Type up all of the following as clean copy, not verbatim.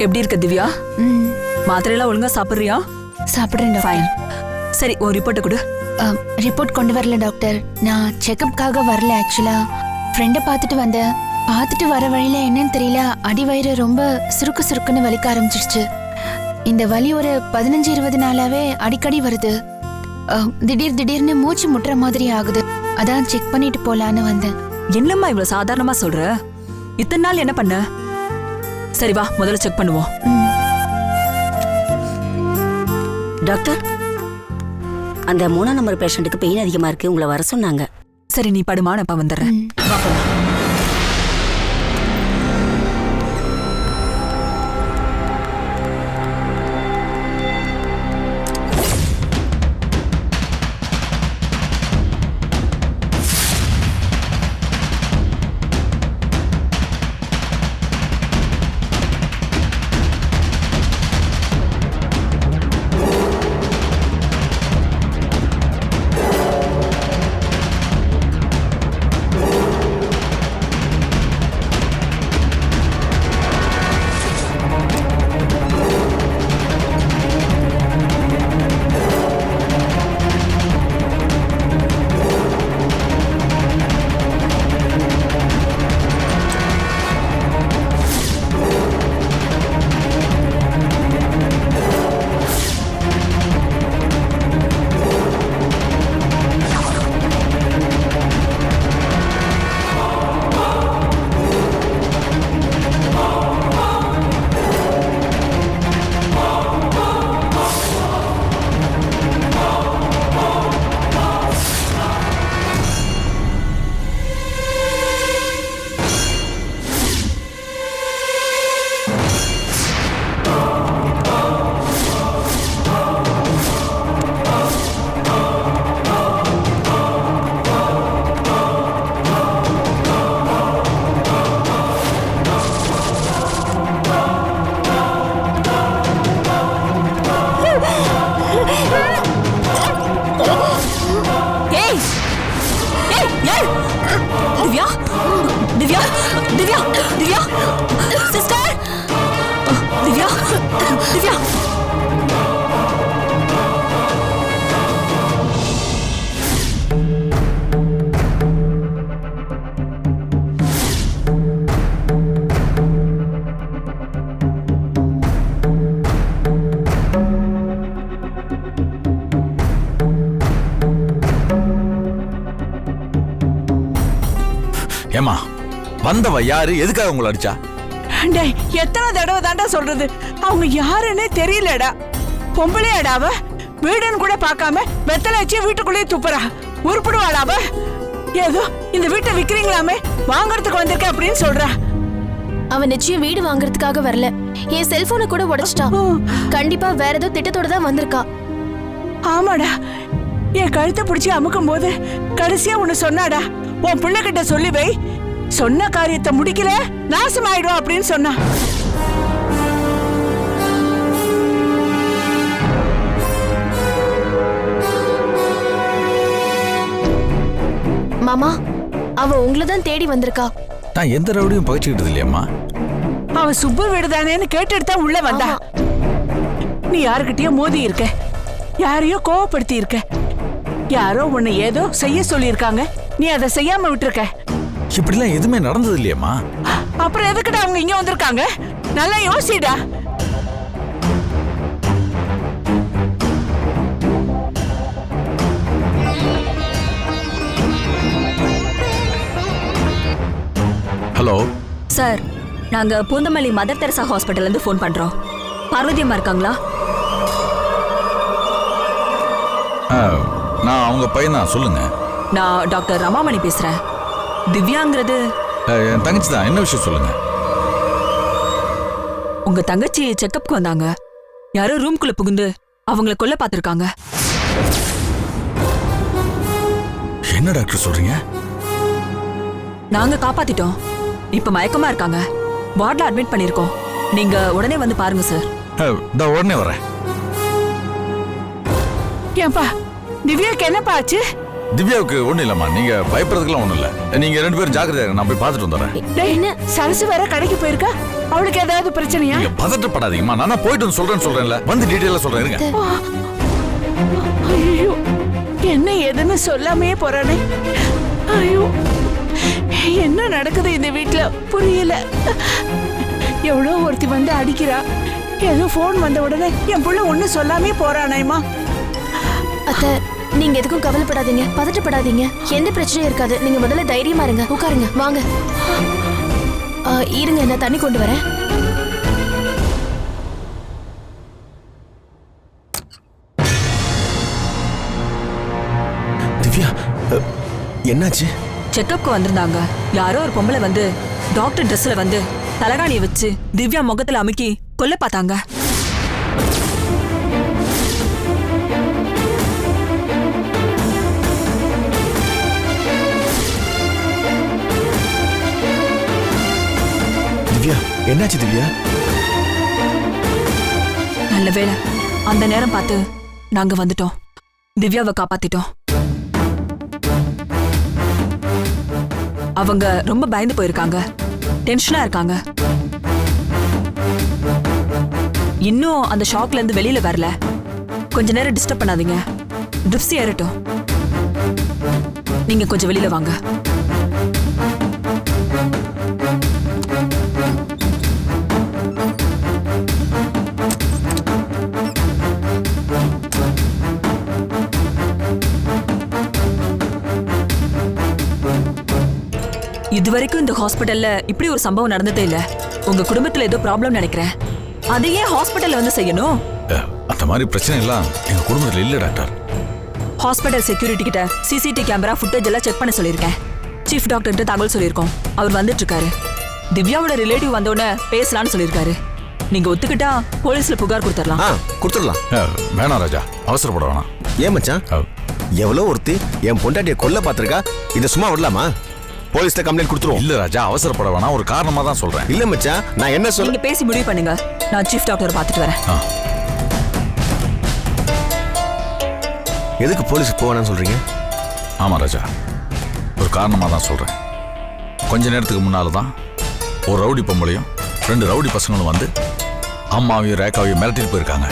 எப்படி இருக்க திவ்யா? மாத்திரையெல்லாம் ஒழுங்கா சாப்பிடுறியா? சாப்பிடுறேன். ஃபைன். சரி, ஒரு ரிப்போர்ட் கொடு. ரிப்போர்ட் கொண்டு வரல டாக்டர். நான் செக்கப்காக வரல. ஆக்சுவலா ஃப்ரெண்டை பார்த்துட்டு வந்தேன். பார்த்துட்டு வர வழியில என்னன்னு தெரியல, அடிவயிறு ரொம்ப சுருக்கு சுருக்குன்னு வலிக்க ஆரம்பிச்சிடுச்சு. இந்த வலி ஒரு 15-20 நாளாவே அடிக்கடி வருது. திடீர்னு மூச்சு முட்டுற மாதிரி ஆகுது. அதான் செக் பண்ணிட்டு போலான்னு வந்தேன். என்னம்மா இவ்வளவு சாதாரணமா சொல்ற? இத்தனை நாள் என்ன பண்ண? சரி வா, முதல்ல செக் பண்ணுவோம். டாக்டர், அந்த 3ஆம் நம்பர் பேஷண்ட்டுக்கு பெயின் அதிகமா இருக்கு, உங்களை வர சொன்னாங்க. சரி, நீ படுமா, நான் இப்ப வந்துடுறேன். திவ்யா, திவ்யா, திவ்யா, திவ்யா, சிஸ்டர், திவ்யா, திவ்யா. ஏமா, வந்தவ யாரு? எதுக்காக உங்களை அடிச்சா? எத்தனை தடவை தாண்டா சொல்றது, அவங்க யாருன்னே தெரியலடா. பொம்பளையாடாவ, வீடுன்னு கூட பார்க்காம வெத்தலை வச்சு வீட்டுக்குள்ளேயே துப்புறா. உருப்பிடுவாளாவ. ஏதோ இந்த வீட்டை விக்கிறீங்களாமே, வாங்கறதுக்கு வந்திருக்க அப்படின்னு சொல்றா. அவன் நிச்சயம் வீடு வாங்குறதுக்காக வரல. என் செல்போனை கூட உடைச்சிட்டான். கண்டிப்பா வேற ஏதோ திட்டத்தோட தான் வந்திருக்கா. ஆமாடா, என் கழுத்தை பிடிச்சி அமுக்கும் போது கடைசியா ஒண்ணு சொன்னாடா. உன் பிள்ளை கிட்ட சொல்லி வை, சொன்ன காரியத்தை முடிக்கல நாசமாயிடும் அப்படின்னு சொன்னா. மாமா, அவ உங்களை தான் தேடி வந்திருக்கா. நான் எந்த ரவுடியும் பகைச்சுக்கிட்டது இல்லையம்மா. அவன் சுப்பு வீடுதானேன்னு கேட்டுட்டு தான் உள்ள வந்தா. நீ யாருக்கிட்டயோ மோதி இருக்க, யாரையோ கோவப்படுத்தி இருக்க, யாரோ உன்னை ஏதோ செய்ய சொல்லியிருக்காங்க, நீ அதை செய்யாம விட்டுருக்க. இப்படிலாம் எதுவுமே நடந்தது இல்லையம்மா. அப்புறம் எதுக்குடா அவங்க இங்க வந்திருக்காங்க? நல்லா யோசிடா. ஹலோ சார், நாங்க பூந்தமல்லி மதர் தெரசா ஹாஸ்பிட்டல்ல இருந்து ஃபோன் பண்றோம். பார்வதி அம்மா இருக்காங்களா? நான் அவங்க பையன் தான், சொல்லுங்க. நான் டாக்டர் ரமாமணி பேசுறேன். திவ்யாங்கிறது என் தங்கச்சி தான். என்ன விஷயம் சொல்லுங்க. உங்க தங்கச்சி செக்கப்க்கு வந்தாங்க. யாரோ ரூம்குள்ள புகுந்து அவங்கள கொல்ல பார்த்திருக்காங்க. என்ன டாக்டர் சொல்றீங்க? நாங்க காப்பாத்திட்டோம். இப்ப மயக்கமா இருக்காங்க. வார்ட்ல அட்மிட் பண்ணிருக்கோம். நீங்க உடனே வந்து பாருங்க சார். உடனே வரேன். ஏன்பா, திவ்யாக்கு என்னப்பா ஆச்சு? திவ்யாவுக்கு ஒண்ணும் இல்லம்மா, நீங்க பயப்படுறதுக்குலாம் ஒண்ணும் இல்ல. நீங்க 2 பேரும் ஜாக்கிரதையா இருங்க, நான் போய் பார்த்துட்டு வந்துடுறேன். டேய், சரசு வேற கடைக்கு போயிருக்கா? அவளுக்கு ஏதாவது பிரச்சனையா? நீங்க பதட்டப்படாதீங்கம்மா, நான் போயிட்டு வந்து சொல்றேன்ல, வந்து டீட்டெயிலா சொல்றேன் இருங்க. ஐயோ, என்ன ஏதுன்னு சொல்லாமே போறானே. ஐயோ, என்ன நடக்குது இந்த வீட்ல புரியல. எவ்வளோ ஒருத்தி வந்து அடிக்கிறா, ஏதோ போன் வந்த உடனே என் புள்ள ஒண்ணு சொல்லாமே போறானேமா. அத்தை, நீங்க எதுக்கும் கவலைப்படாதீங்க, பதட்டப்படாதீங்க. எந்த பிரச்சனையும் இருக்காது. நீங்க முதல்ல தைரியமா இருங்க. உட்காருங்க, வாங்க. இருங்க, நான் தண்ணி கொண்டு வரேன். திவ்யா, என்னாச்சு? செக்கப்க்கு வந்திருந்தாங்க. யாரோ ஒரு பொம்பளை வந்து டாக்டர் ட்ரெஸ்ல வந்து தலகாணியை வச்சு திவ்யா முகத்துல அமுக்கி கொல்ல பார்த்தாங்க. திவ்யா, என்னாச்சு திவ்யா? நல்ல வேளை, அந்த நேரம் பார்த்து நாங்க வந்துட்டோம். திவ்யாவை காப்பாத்திட்டோம். அவங்க ரொம்ப பயந்து போயிருக்காங்க, டென்ஷனா இருக்காங்க. இன்னும் அந்த ஷாக்ல இருந்து வெளியில வரல. கொஞ்ச நேரம் டிஸ்டர்ப் பண்ணாதீங்க, ட்ரிப்ஸ் ஏறட்டும். நீங்க கொஞ்சம் வெளியில வாங்க. இதுவரைக்கும் இந்த ஹாஸ்பிட்டல்ல இப்படி ஒரு சம்பவம் நடந்ததே இல்ல. உங்க குடும்பத்துல ஏதோ ப்ராப்ளம் நினைக்கிறேன். அது ஏன் ஹாஸ்பிட்டல்ல வந்து செய்யணும்? அந்த மாதிரி பிரச்சனை எல்லாம் எங்க குடும்பத்துல இல்ல டாக்டர். ஹாஸ்பிட்டல் செக்யூரிட்டி கிட்ட சிசிடிவி கேமரா ஃபுட்டேஜ் எல்லாம் செக் பண்ண சொல்லியிருக்கேன். சீஃப் டாக்டர் கிட்ட தகவல் சொல்லியிருக்கோம். அவர் வந்துட்டு இருக்காரு. திவ்யாவோட ரிலேட்டிவ் வந்தோடனே பேசலாம்னு சொல்லியிருக்காரு. நீங்க ஒத்துக்கிட்டா போலீஸ்ல புகார் கொடுத்துடலாம். கொடுத்துடலாம். வேணாம் ராஜா, அவசரப்பட வேணாம். ஏன் மச்சான், எவ்வளோ ஒருத்தி என் பொண்டாட்டியை கொல்ல பார்த்திருக்கா, இதை சும்மா விடலாமா? போலீஸ்ல கம்ப்ளைண்ட் கொடுத்துருவோம். இல்ல ராஜா, அவசரப்பட வேணாம், ஒரு காரணமா தான் சொல்றேன். இல்ல மச்சான், நான் என்ன சொல்ல. நீங்க பேசி முடிவு பண்ணுங்க. நான் சீஃப் டாக்டர் பார்த்துட்டு வரேன். எதுக்கு போலீஸுக்கு போவானு சொல்றீங்க? ஆமா ராஜா, ஒரு காரணமா தான் சொல்றேன். கொஞ்ச நேரத்துக்கு முன்னால தான் ஒரு ரவுடி பொம்பளையும் 2 ரவுடி பசங்களும் வந்து அம்மாவையும் ரேகாவையும் மிரட்டிட்டு போயிருக்காங்க.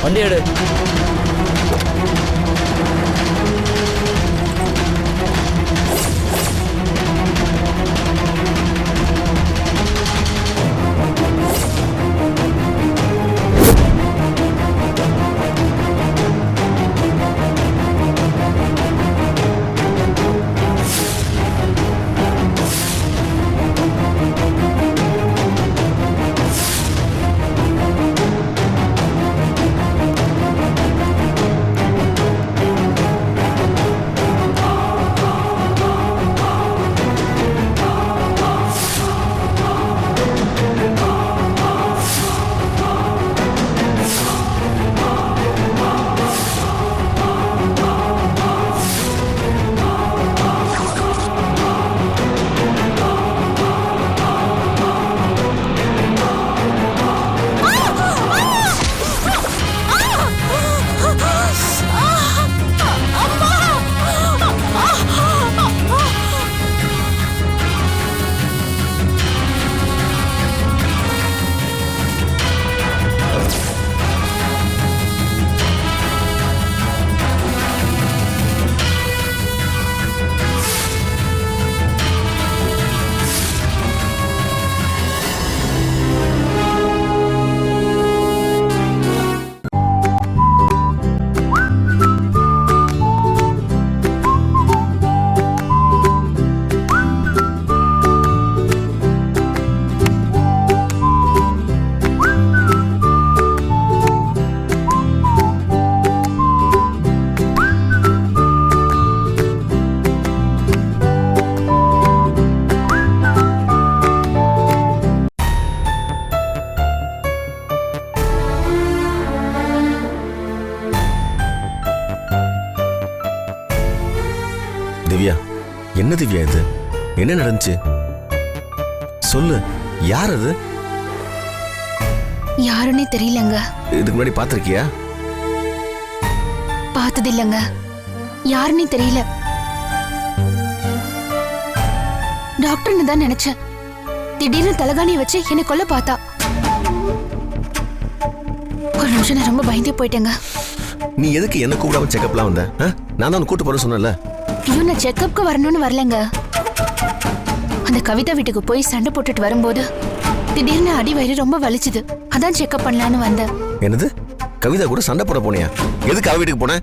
வண்டி எடு. திவ்யா, என்ன திவ்யா இது? என்ன நடந்துச்சு சொல்லு. யார் அது? யாருன்னே தெரியலங்க. இதுக்கு முன்னாடி பாத்திருக்கியா? பார்த்தது இல்லைங்க. யாருன்னே தெரியல. டாக்டர்னு தான் நினைச்சேன். திடீர்னு தலகாணியை வச்சு என்னை கொல்ல பார்த்தா. ஒரு நிமிஷம் நான் ரொம்ப பயந்தே போயிட்டேங்க. நீ எதுக்கு என்ன கூப்பிடாம செக்அப்லாம் வந்த? நான் தான் கூட்டு போற சொன்னல. ஐயோ, நான் செக்அப்க்கு வரணும்னு வரலங்க. அந்த கவிதா வீட்டுக்கு போய் சண்டை போட்டுட்டு வரும்போது திடீர்னு அடி வயிறு ரொம்ப வலிச்சுது. அதான் செக்அப் பண்ணலான்னு வந்தேன். என்னது? கவிதா கூட சண்டை போட போனியா? எதுக்கு அவ வீட்டுக்கு போன?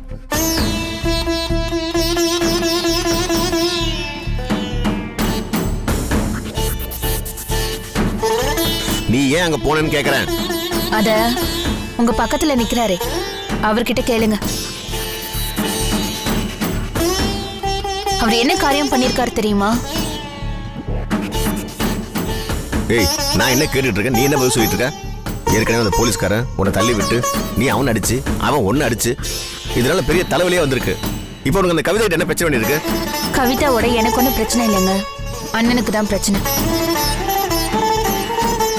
நீ ஏன் அங்க போனேன்னு கேக்குறேன். அத உங்க பக்கத்துல நிக்கிறாரே அவர்கிட்ட கேளுங்க. அவர் என்ன காரியம் பண்ணிருக்காரு தெரியுமா? ஏய், நான் என்ன கேட்டுட்டு இருக்கேன், நீ என்ன பதில் சொல்லிட்டு இருக்க? ஏற்கனவே அந்த போலீஸ்காரன் உன்னை தள்ளி விட்டு நீ அவன் அடிச்சு அவன் ஒன்னு அடிச்சு இதனால பெரிய தலைவலியே வந்திருக்கு. இப்போ உனக்கு அந்த கவிதை என்ன பிரச்சனை இருக்கு? கவிதாவோட எனக்கு ஒன்றும் பிரச்சனை இல்லைங்க. அண்ணனுக்கு தான் பிரச்சனை.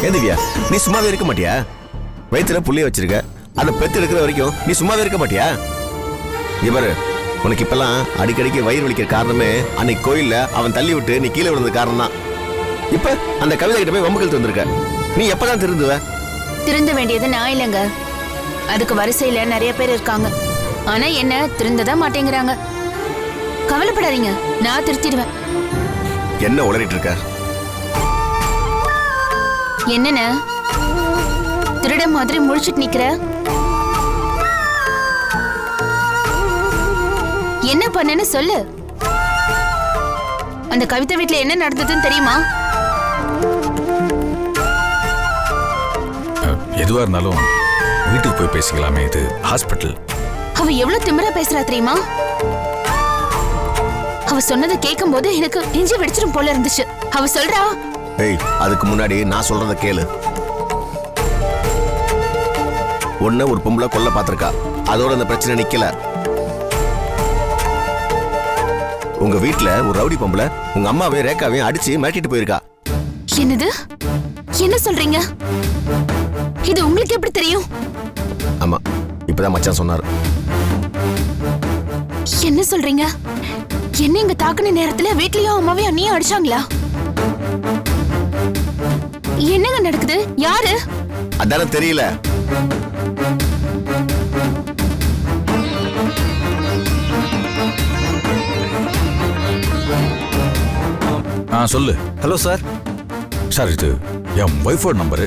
ஏன் திவ்யா, நீ சும்மாவே இருக்க மாட்டியா? வயிற்றுல புள்ளிய வச்சிருக்க, அதை பெத்து எடுக்கிற வரைக்கும் நீ சும்மாவே இருக்க மாட்டியா? இவரு உனக்கு இப்பெல்லாம் அடிக்கடிக்கு வயிறு வலிக்கிற காரணமே அன்னைக்கு கோயில்ல அவன் தள்ளி விட்டு நீ கீழே விழுந்த காரணம் தான். இப்ப அந்த கவிதை கிட்ட போய் வம்புகள் வந்திருக்க. நீ எப்பதான் திருந்துவ? திருந்த வேண்டியது நான் இல்லைங்க. அதுக்கு வரிசையில நிறைய பேர் இருக்காங்க. ஆனா என்ன திருந்ததான் மாட்டேங்கிறாங்க. கவலைப்படாதீங்க, நான் திருத்திடுவேன். என்ன உளறிட்டு இருக்க? என்னென்ன திருட மாதிரி முழிச்சிட்டு நிக்கிற? என்ன பண்ணேன்னு சொல்லு. அந்த கவிதா வீட்டுல என்ன நடந்ததுன்னு தெரியுமா? எதுவா இருந்தாலும் வீட்டுக்கு போய் பேசிக்கலாமே, இது ஹாஸ்பிட்டல். அவ எவ்வளவு திமிரா பேசுறா தெரியுமா? அவ சொன்னதை கேட்கும் போது எனக்கு நெஞ்சு வெடிச்சிடும் போல இருந்துச்சு. அவ சொல்றா. ஏய், அதுக்கு முன்னாடி நான் சொல்றத கேளு. ஒன்ன ஒரு பொம்பளை கொல்ல பாத்திருக்கா. அதோட அந்த பிரச்சனை நிக்கல. உங்க வீட்டுல ஒரு ரவுடி பொம்பளை உங்க அம்மாவையும் ரேகாவையும் அடிச்சு மிரட்டிட்டு போயிருக்கா. என்னது? என்ன சொல்றீங்க? இது உங்களுக்கு எப்படி தெரியும்? ஆமா, இப்பதான் மச்சான் சொன்னாரு. என்ன சொல்றீங்க? என்ன இங்க தாக்குன நேரத்துல வீட்லயும் அம்மாவையும் அண்ணியும் அடிச்சாங்களா? என்னங்க நடக்குது? யாரு? அதான தெரியல. சொல்லு. Hello sir. சார், இது என் ஒய்ஃபோட நம்பரு.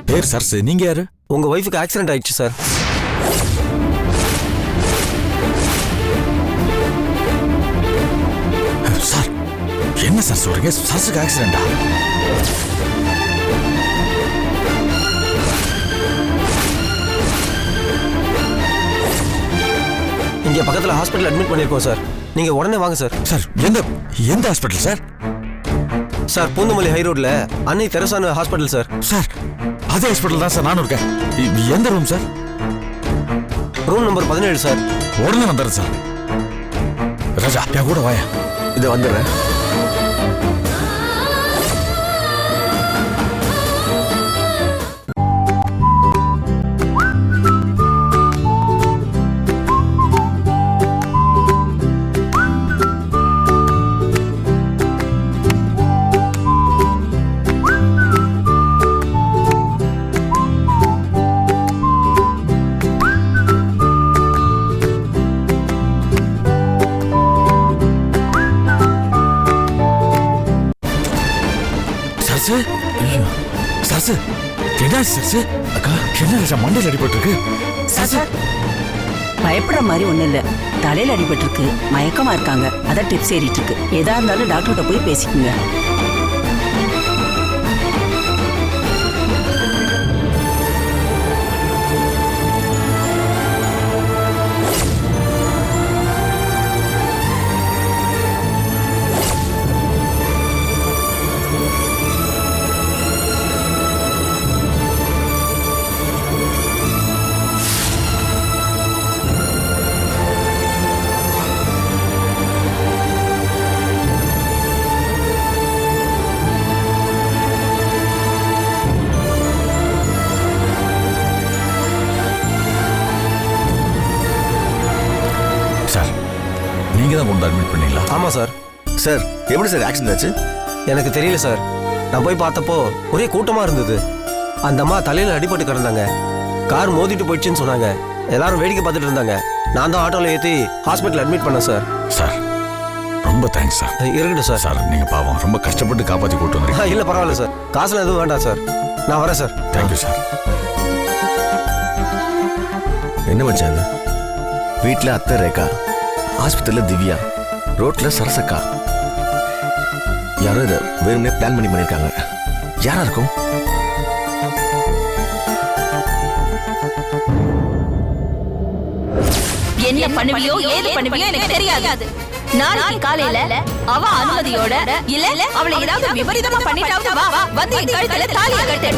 பேர் சர்ஸ். நீங்க யாரு? உங்க ஒய்ஃபுக்கு ஆக்சிடென்ட் ஆயிடுச்சு சார். சார், என்ன சார் சொல்றீங்க? சர்ஸுக்கு ஆக்சிடென்டா? இங்க பக்கத்துல ஹாஸ்பிட்டல் அட்மிட் பண்ணிருக்கோம் சார். நீங்க உடனே வாங்க சார். சார், எந்த hospital sir? Sir, Poonamallee high ரோட்ல அன்னை தெரசான ஹாஸ்பிட்டல் சார். சார், அதே ஹாஸ்பிட்டல் தான் சார் நானும் இருக்கேன். எந்த room sir? Room number 17 sir. உடனே வந்துடுறேன் சார். ராஜா, என் கூட வாயா. இதை வந்துடுறேன். சர்ஸ், என்ன சர்ஸ்? அக்கா, என்ன ராஜா மண்டையில் அடிபட்டிருக்கு? சார், பயப்படுற மாதிரி ஒண்ணும் இல்ல. தலையில அடிபட்டிருக்கு, மயக்கமா இருக்காங்க. அதான் டிப்ஸ் ஏறிட்டு இருக்கு. எதா இருந்தாலும் டாக்டர்கிட்ட போய் பேசிக்குங்க. வந்து அட்மிட் பண்ணீங்களா? ஆமாம் சார். சார் எப்படி சார் ஆக்சிடென்ட் ஆச்சு? எனக்கு தெரியல சார். நான் போய் பார்த்தப்போ ஒரே கூட்டமாக இருந்தது. அந்த அம்மா தலையில் அடிபட்டு கிடந்தாங்க. கார் மோதிட்டு போயிடுச்சுன்னு சொன்னாங்க. எல்லாரும் வேடிக்கை பார்த்துட்டு இருந்தாங்க. நான் தான் ஆட்டோவில் ஏற்றி ஹாஸ்பிட்டல் அட்மிட் பண்ணேன் சார். சார் ரொம்ப தேங்க்ஸ் சார். இருக்கட்டும் சார். சார் நீங்கள் பாவம் ரொம்ப கஷ்டப்பட்டு காப்பாற்றி கூட்டு வந்துருக்கீங்க. இல்லை பரவாயில்ல சார். காசுலாம் எதுவும் வேண்டாம் சார். நான் வரேன் சார். Thank you sir. என்ன மச்சான், வீட்டில் அத்தை ரேகா, ஆஸ்பத்திரியில் திவ்யா, ரோட்ல சரசக்கா. யாரோ இதை வேணும்னே பிளான் பண்ணியிருக்காங்க. யாரா இருக்கும்? என்ன பண்ணுவியோ ஏது பண்ணுவியோ எனக்கு தெரியாது. நாளைக்கு காலையில அவ அனுமதியோட இல்ல அவளை ஏதாவது விபரீதமா பண்ணிட்டாவது வா வந்து என் கழுத்துல தாலியை கட்டு.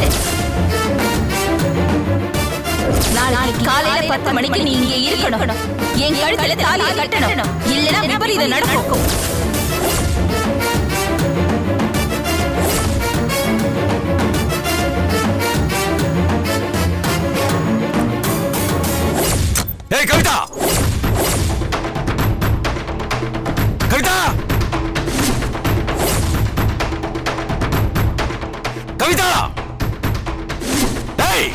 நாளைக்கு காலையில 10 மணிக்கு நீ இங்கே இருக்கணும். என் கழுத்துல தாலியை கட்டணும். இல்லனா விபரீதம் நடக்கும். ஏய் கவிதா, கவிதா, கவிதா, ஏய்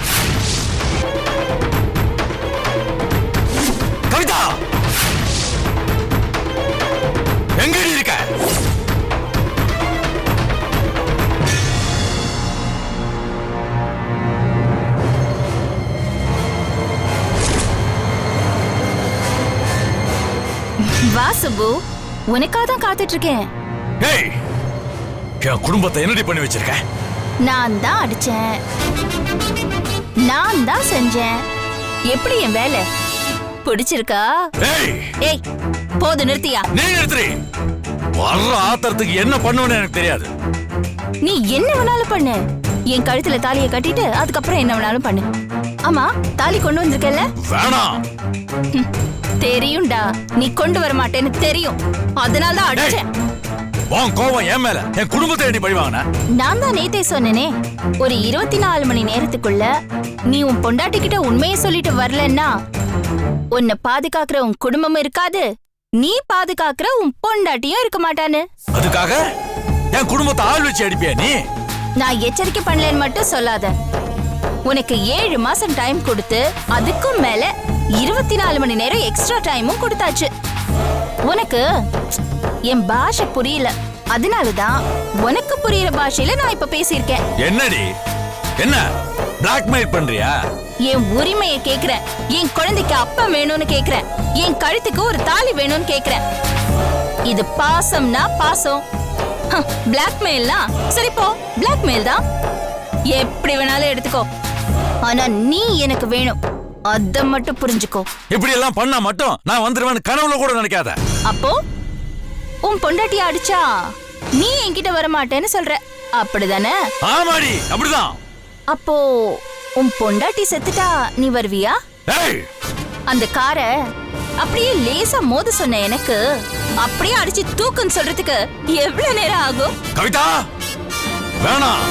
கவிதா, எங்கடி இருக்க? வா சுப்பு, உனக்காக தான் காத்துட்டு இருக்கேன். ஏய், என் குடும்பத்தை என்னடி பண்ணி வச்சிருக்க? நான் தான் அடிச்சேன், நான் தான் செஞ்சேன். எப்படி என் வேலை பிடிச்சிருக்கா? ஏய், ஏய் போது நிறுத்தியா? நீ நிறுத்துறி. வர்ற ஆத்திரத்துக்கு என்ன பண்ணுவேன்னு எனக்கு தெரியாது. நீ என்ன வேணாலும் பண்ணு. என் கழுத்துல தாலியை கட்டிட்டு அதுக்கப்புறம் என்ன வேணாலும் பண்ணு. ஆமா, தாலி கொண்டு வந்திருக்கல? வேணாம். தெரியும்டா, நீ கொண்டு வர மாட்டேன்னு தெரியும். அதனால தான் அடிச்சேன். உன் கோவம் என் மேல, என் குடும்பத்தை எப்படி பழி வாங்கின? நான் தான் நேத்தே சொன்னேனே, ஒரு 24 மணி நேரத்துக்குள்ள நீ உன் பொண்டாட்டி கிட்ட உண்மையை சொல்லிட்டு வரலன்னா உன்னை பாதுகாக்கிற உன் குடும்பமும் இருக்காது, நீ பாதுகாக்கிற உன் பொண்டாட்டியும் இருக்க மாட்டான்னு. அதுக்காக என் குடும்பத்தை ஆள் வச்சு அடிப்பியா நீ? நான் எச்சரிக்கை பண்ணலன்னு மட்டும் சொல்லாத. உனக்கு 7 மாசம் டைம் கொடுத்து அதுக்கும் மேல 24 மணி நேரம் எக்ஸ்ட்ரா டைமும் கொடுத்தாச்சு. உனக்கு என் பாஷை புரியல, அதனாலதான் உனக்கு புரியுற பாஷையில நான் இப்ப பேசியிருக்கேன். என்னடி என்ன பிளாக்மெயில் பண்றியா? என் உரிமையை கேக்குறேன். என் குழந்தைக்கு அப்பா வேணும்னு கேக்குறேன். என் கழுத்துக்கு ஒரு தாலி வேணும்னு கேக்குறேன். இது பாசம்னா பாசம், பிளாக்மெயில்னா சரி போ, பிளாக்மெயில் தான். எப்படி வேணாலும் எடுத்துக்கோ, ஆனா நீ எனக்கு வேணும், அத மட்டும் புரிஞ்சுக்கோ. இப்படி எல்லாம் பண்ணா மட்டும் நான் வந்துருவேன்னு கனவுல கூட நினைக்காத. அப்போ உன் பொண்டாட்டி அடிச்சா நீ என்கிட்ட வர மாட்டேன்னு சொல்ற, அப்படிதானே? ஆமாடி, அப்படிதான். அப்போ உன் பொண்டாட்டி செத்துட்டா நீ வருவியா? ஏய், அந்த காரை அப்படியே லேசா மோத சொன்ன எனக்கு அப்படியே அடிச்சு தூக்குன்னு சொல்றதுக்கு எவ்வளவு நேரம் ஆகும்? கவிதா வேணாம்.